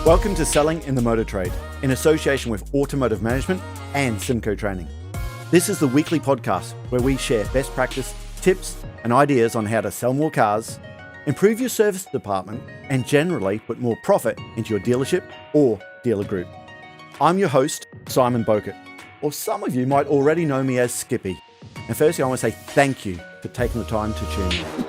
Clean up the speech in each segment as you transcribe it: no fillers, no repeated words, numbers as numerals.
Welcome to Selling in the Motor Trade, in association with Automotive Management and symcotraining. This is the weekly podcast where we share best practice, tips, and ideas on how to sell more cars, improve your service department, and generally put more profit into your dealership or dealer group. I'm your host, Simon Bowkett, or some of you might already know me as Skippy. And firstly, I want to say thank you for taking the time to tune in.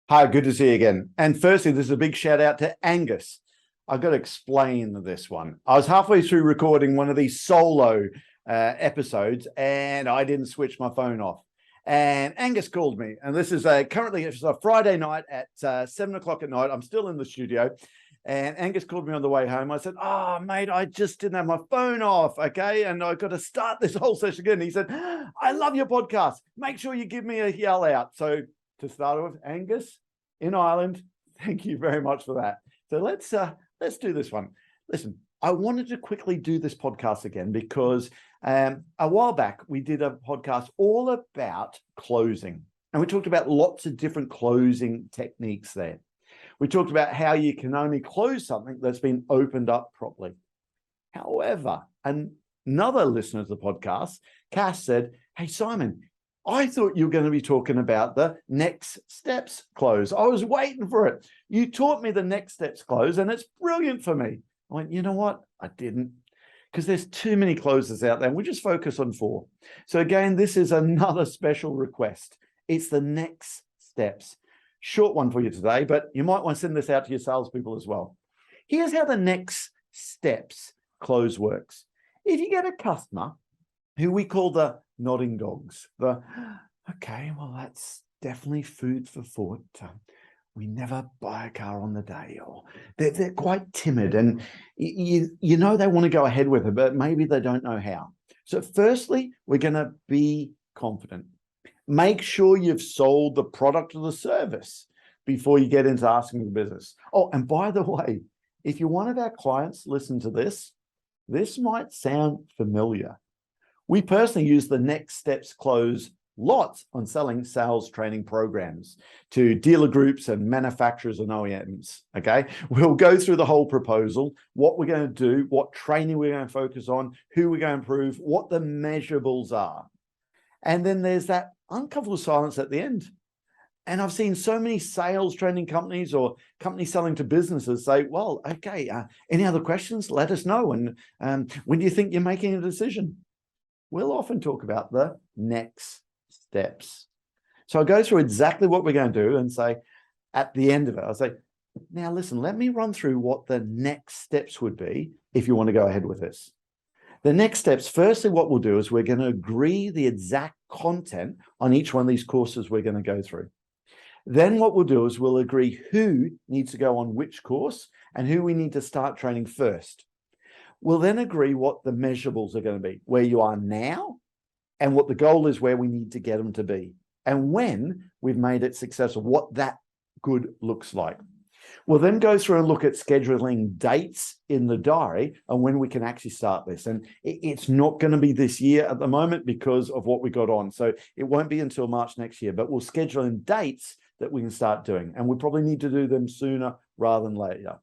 Hi, good to see you again. And firstly, this is a big shout out to Angus. I've got to explain this one. I was halfway through recording one of these solo episodes and I didn't switch my phone off. And Angus called me, and this is currently it's a Friday night at 7 o'clock at night. I'm still in the studio. And Angus called me on the way home. I said, mate, I just didn't have my phone off, okay? And I've got to start this whole session again. He said, I love your podcast. Make sure you give me a yell out. So to start with, Angus in Ireland, thank you very much for that. So let's do this one. Listen, I wanted to quickly do this podcast again because a while back we did a podcast all about closing. And we talked about lots of different closing techniques there. We talked about how you can only close something that's been opened up properly. However, another listener to the podcast, Cass, said, hey, Simon, I thought you were going to be talking about the next steps close. I was waiting for it. You taught me the next steps close, and it's brilliant for me. I went, you know what? I didn't, because there's too many closes out there. And we just focus on 4. So again, this is another special request. It's the next steps. Short one for you today, but you might want to send this out to your salespeople as well. Here's how the next steps close works. If you get a customer who we call the nodding dogs, okay, well, that's definitely food for thought. We never buy a car on the day, or they're quite timid, and you know they want to go ahead with it, but maybe they don't know how. So firstly, we're going to be confident. Make sure you've sold the product or the service before you get into asking the business. Oh, and by the way, if you're one of our clients, listen to this. This might sound familiar. We personally use the next steps close lots on selling sales training programs to dealer groups and manufacturers and OEMs, okay? We'll go through the whole proposal, what we're going to do, what training we're going to focus on, who we're going to improve, what the measurables are. And then there's that uncomfortable silence at the end. And I've seen so many sales training companies or companies selling to businesses say, well, okay, any other questions? Let us know. And when do you think you're making a decision? We'll often talk about the next steps. So I'll go through exactly what we're going to do and say, at the end of it, I'll say, now listen, let me run through what the next steps would be if you want to go ahead with this. The next steps, firstly, what we'll do is we're going to agree the exact content on each one of these courses we're going to go through. Then what we'll do is we'll agree who needs to go on which course and who we need to start training first. We'll then agree what the measurables are going to be, where you are now and what the goal is, where we need to get them to be. And when we've made it successful, what that good looks like. We'll then go through and look at scheduling dates in the diary and when we can actually start this. And it's not going to be this year at the moment because of what we got on. So it won't be until March next year, but we'll schedule in dates that we can start doing. And we probably need to do them sooner rather than later.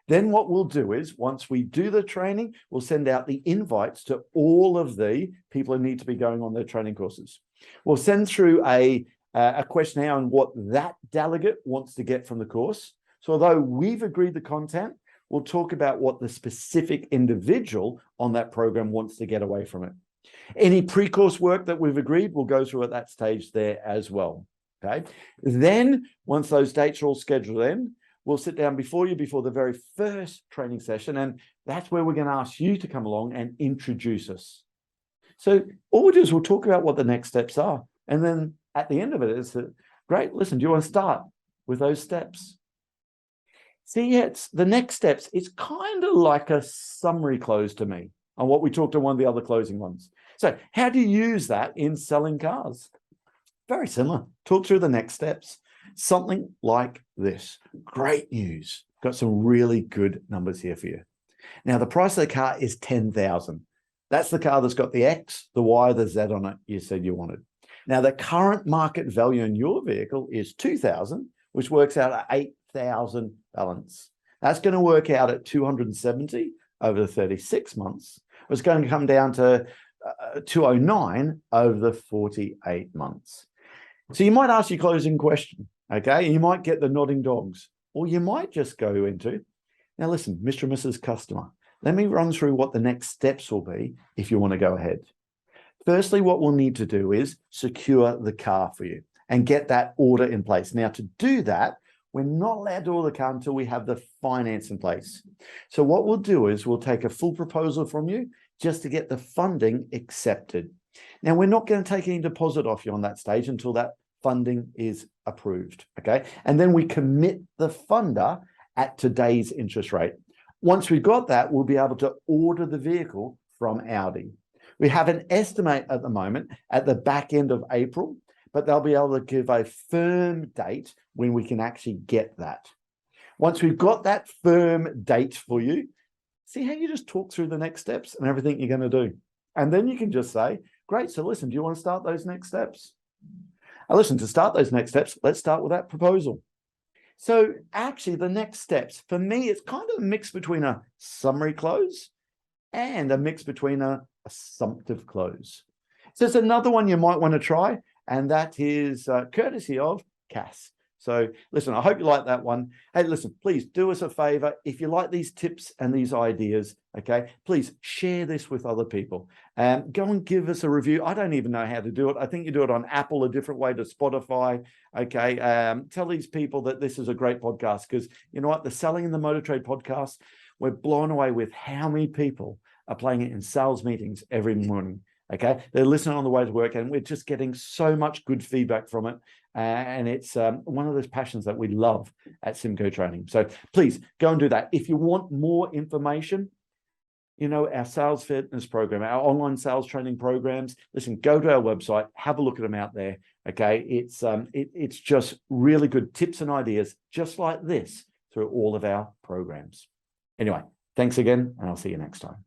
Then what we'll do is once we do the training, we'll send out the invites to all of the people who need to be going on their training courses. We'll send through a questionnaire on what that delegate wants to get from the course. So although we've agreed the content, we'll talk about what the specific individual on that program wants to get away from it. Any pre-course work that we've agreed, we'll go through at that stage there as well. Okay. Then once those dates are all scheduled in, we'll sit down before the very first training session, and that's where we're going to ask you to come along and introduce us. So all we'll do is we'll talk about what the next steps are. And then at the end of it is, great, listen, do you want to start with those steps? See, it's the next steps. It's kind of like a summary close to me on what we talked to one of the other closing ones. So how do you use that in selling cars? Very similar. Talk through the next steps. Something like this. Great news. Got some really good numbers here for you. Now, the price of the car is $10,000. That's the car that's got the X, the Y, the Z on it you said you wanted. Now, the current market value in your vehicle is $2,000, which works out at $8,000 balance. That's going to work out at $270 over the 36 months. It's going to come down to $209 over the 48 months. So you might ask your closing question, okay? You might get the nodding dogs, or you might just go into, now listen, Mr. and Mrs. Customer, let me run through what the next steps will be if you want to go ahead. Firstly, what we'll need to do is secure the car for you and get that order in place. Now, to do that, we're not allowed to order the car until we have the finance in place. So what we'll do is we'll take a full proposal from you just to get the funding accepted. Now, we're not going to take any deposit off you on that stage until that funding is approved, okay? And then we commit the funder at today's interest rate. Once we've got that, we'll be able to order the vehicle from Audi. We have an estimate at the moment at the back end of April, but they'll be able to give a firm date when we can actually get that. Once we've got that firm date for you, see how you just talk through the next steps and everything you're going to do. And then you can just say, great, so listen, do you want to start those next steps? Now listen, to start those next steps, let's start with that proposal. So actually the next steps, for me, it's kind of a mix between a summary close and a mix between a assumptive close. So there's another one you might want to try, and that is courtesy of Cass. So listen, I hope you like that one. Hey, listen, please do us a favor. If you like these tips and these ideas, okay, please share this with other people. Go and give us a review. I don't even know how to do it. I think you do it on Apple, a different way to Spotify. Okay, tell these people that this is a great podcast, because you know what? The Selling in the Motor Trade podcast, we're blown away with how many people are playing it in sales meetings every morning. Okay, they're listening on the way to work, and we're just getting so much good feedback from it. And it's one of those passions that we love at symcotraining. So please go and do that. If you want more information, you know, our sales fitness program, our online sales training programs, listen, go to our website, have a look at them out there. Okay, it's just really good tips and ideas just like this through all of our programs. Anyway, thanks again, and I'll see you next time.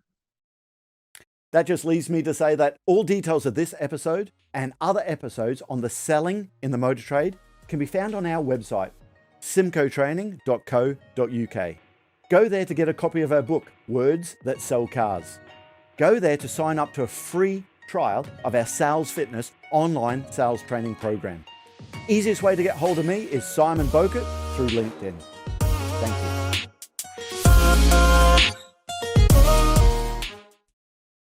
That just leaves me to say that all details of this episode and other episodes on the selling in the motor trade can be found on our website, symcotraining.co.uk. Go there to get a copy of our book, Words That Sell Cars. Go there to sign up to a free trial of our Sales Fitness online sales training program. Easiest way to get hold of me is Simon Bowkett through LinkedIn.